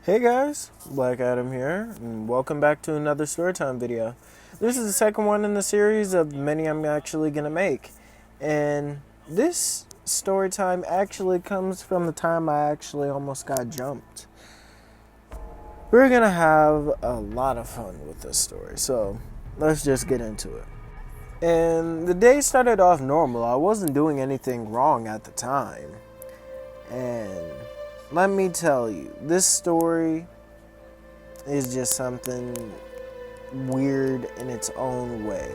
Hey guys, Black Adam here, and welcome back to another Storytime video. This is the second one in the series of many I'm actually going to make. And this Storytime actually comes from the time I actually almost got jumped. We're going to have a lot of fun with this story, so let's just get into it. And the day started off normal. I wasn't doing anything wrong at the time. And let me tell you, this story is just something weird in its own way.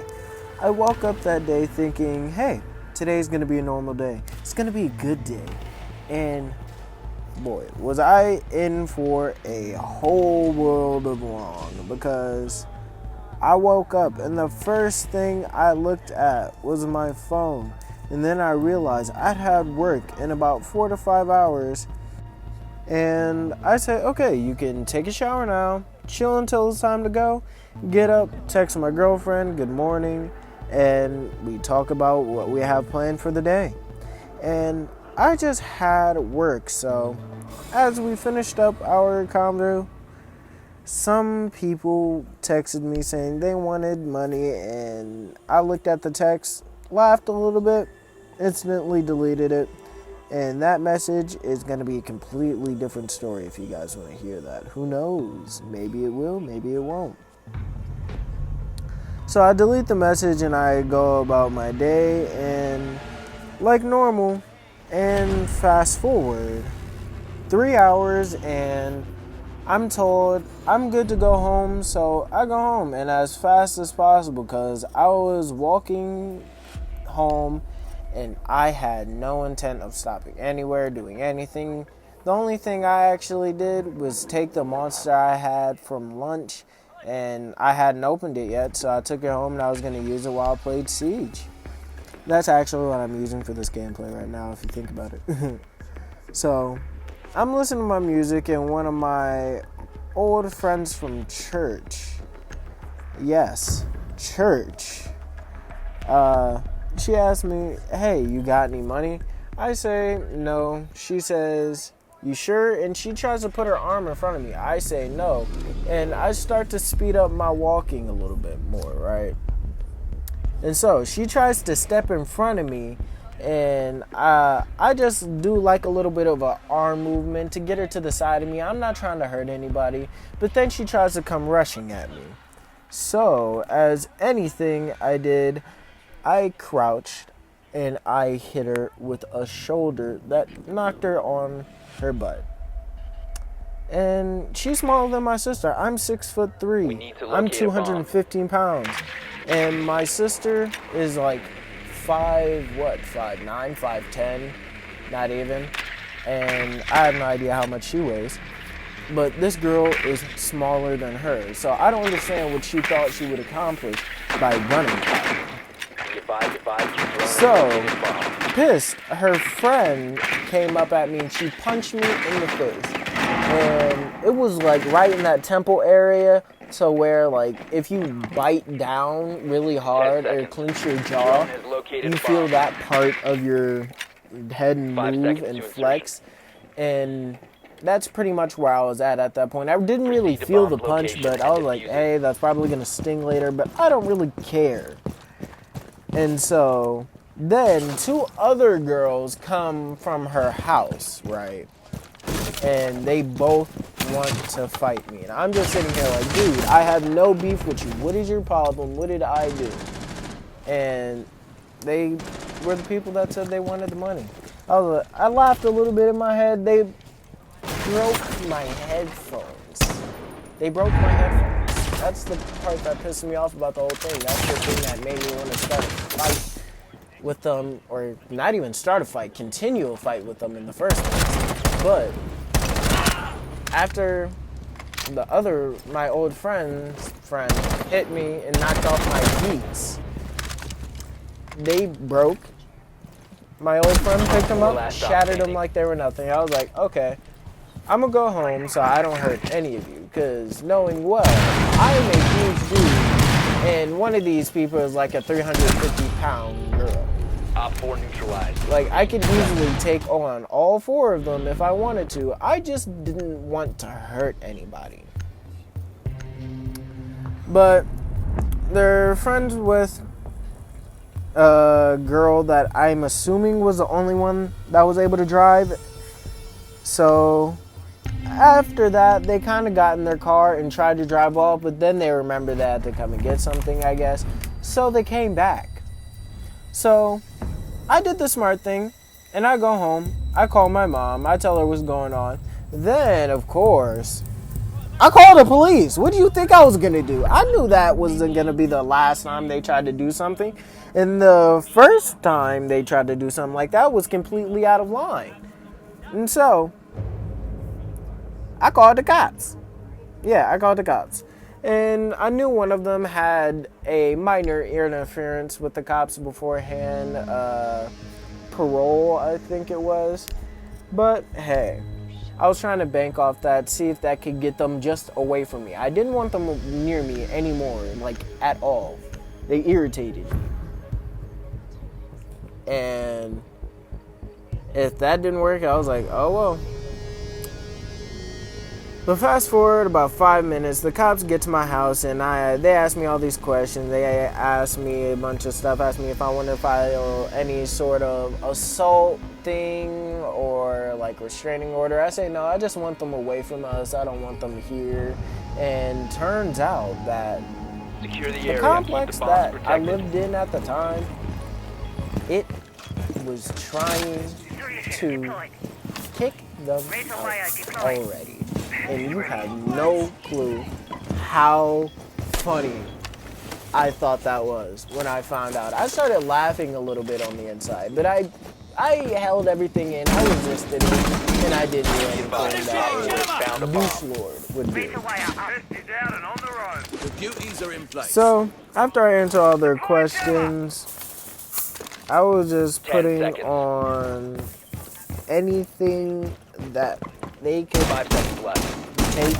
I woke up that day thinking, hey, today's going to be a normal day. It's going to be a good day. And boy, was I in for a whole world of wrong, because I woke up and the first thing I looked at was my phone. And then I realized I'd had work in about 4 to 5 hours. And I said, okay, you can take a shower now, chill until it's time to go, get up, text my girlfriend, good morning, and we talk about what we have planned for the day. And I just had work, so as we finished up our convo, some people texted me saying they wanted money, and I looked at the text, laughed a little bit, instantly deleted it. And that message is going to be a completely different story if you guys want to hear that. Who knows? Maybe it will, maybe it won't. So I delete the message and I go about my day and like normal. And fast forward 3 hours and I'm told I'm good to go home. So I go home and as fast as possible, because I was walking home and I had no intent of stopping anywhere, doing anything. The only thing I actually did was take the monster I had from lunch, and I hadn't opened it yet, so I took it home and I was going to use it while I played Siege. That's actually what I'm using for this gameplay right now, if you think about it. So, I'm listening to my music, and one of my old friends from church, yes, church, she asked me, hey, you got any money? I say, no. She says, you sure? And she tries to put her arm in front of me. I say, no. And I start to speed up my walking a little bit more, right? And so she tries to step in front of me, and I just do like a little bit of an arm movement to get her to the side of me. I'm not trying to hurt anybody, but then she tries to come rushing at me. So, as anything I did, I crouched and I hit her with a shoulder that knocked her on her butt. And she's smaller than my sister. I'm 6'3". I'm 215 pounds. And my sister is like 5'9", 5'10", not even. And I have no idea how much she weighs. But this girl is smaller than her. So I don't understand what she thought she would accomplish by running. So, pissed, her friend came up at me and she punched me in the face. And it was like right in that temple area, to where like if you bite down really hard or clench your jaw, you feel that part of your head move and flex. And that's pretty much where I was at that point. I didn't really feel the punch, but I was like, hey, that's probably going to sting later, but I don't really care. And so then 2 other girls come from her house, right? And they both want to fight me. And I'm just sitting here like, dude, I have no beef with you. What is your problem? What did I do? And they were the people that said they wanted the money. I laughed a little bit in my head. They broke my headphones. That's the part that pissed me off about the whole thing. That's the thing that made me want to start a fight with them, or not even start a fight, continue a fight with them in the first place. But after my old friend's friend hit me and knocked off my beats, they broke. My old friend picked them up, shattered them like they were nothing. I was like, okay, I'm going to go home so I don't hurt any of you. Because knowing well, I'm a huge dude, and one of these people is like a 350-pound girl. Op 4 neutralized. Like, I could easily take on all 4 of them if I wanted to. I just didn't want to hurt anybody. But they're friends with a girl that I'm assuming was the only one that was able to drive. So after that, they kind of got in their car and tried to drive off, but then they remembered they had to come and get something, I guess. So they came back. So I did the smart thing, and I go home. I call my mom. I tell her what's going on. Then, of course, I called the police. What do you think I was going to do? I knew that wasn't going to be the last time they tried to do something. And the first time they tried to do something like that was completely out of line. And so I called the cops. Yeah, I called the cops. And I knew one of them had a minor interference with the cops beforehand. Parole, I think it was. But hey, I was trying to bank off that, see if that could get them just away from me. I didn't want them near me anymore, like at all. They irritated me. And if that didn't work, I was like, oh well. But fast forward about 5 minutes, the cops get to my house and they ask me all these questions. They asked me a bunch of stuff, asked me if I wanted to file any sort of assault thing or like restraining order. I say no, I just want them away from us. I don't want them here. And turns out that the complex that I lived in at the time, it was trying to kick them out already. And you have no clue how funny I thought that was when I found out. I started laughing a little bit on the inside, but I held everything in, I resisted it, and I didn't do anything that a Beast Lord would do. So, after I answered all their questions, I was just putting on anything that they could take.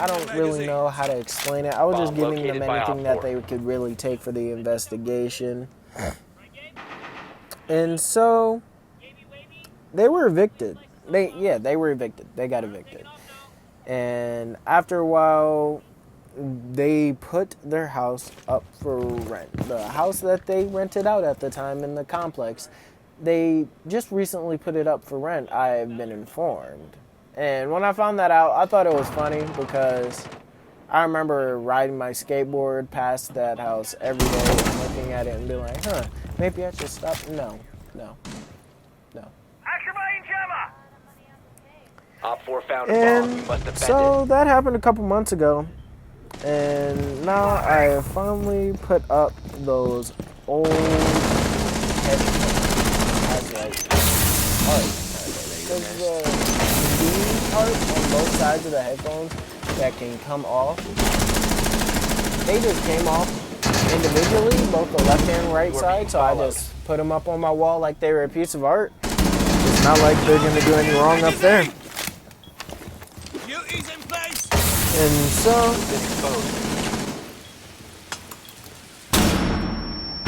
I don't really know how to explain it. I was just giving them anything that they could really take for the investigation. And so they were evicted. They were evicted. They got evicted. And after a while, they put their house up for rent. The house that they rented out at the time in the complex, they just recently put it up for rent, I've been informed. And when I found that out, I thought it was funny because I remember riding my skateboard past that house every day and looking at it and being like, huh, maybe I should stop. No. Op 4 found a bomb. You must defend so that happened a couple months ago. And now I finally put up those old headphones. There's the D part on both sides of the headphones that can come off. They just came off individually, both the left and right side, so I just put them up on my wall like they were a piece of art. It's not like they're going to do any wrong up there. And so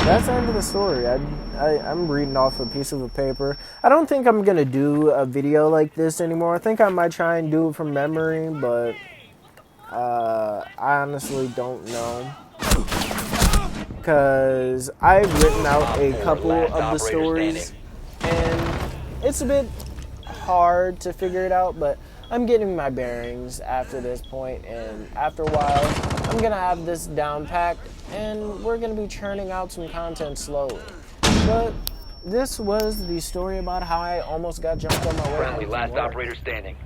that's the end of the story. I'm reading off a piece of a paper. I don't think I'm going to do a video like this anymore. I think I might try and do it from memory, but I honestly don't know. Because I've written out a couple of the stories, and it's a bit hard to figure it out, but I'm getting my bearings after this point, and after a while, I'm going to have this down packed, and we're going to be churning out some content slowly. But this was the story about how I almost got jumped on my way home from last work. operator standing.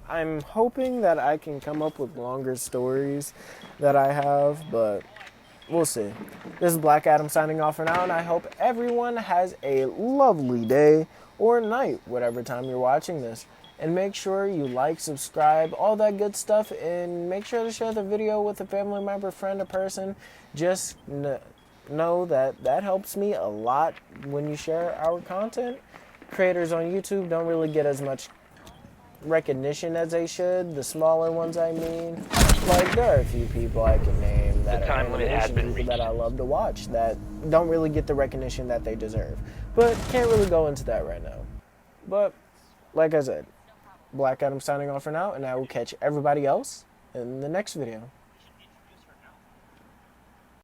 I'm hoping that I can come up with longer stories that I have, but we'll see. This is Black Adam signing off for now, and I hope everyone has a lovely day or night, whatever time you're watching this. And make sure you like, subscribe, all that good stuff, and make sure to share the video with a family member, friend, or person. Just know that that helps me a lot when you share our content. Creators on YouTube don't really get as much recognition as they should. The smaller ones, I mean. Like, there are a few people I can name that The are time limit has animation been people that reached. I love to watch that don't really get the recognition that they deserve. But can't really go into that right now. But like I said, Black Adam signing off for now, and I will catch everybody else in the next video.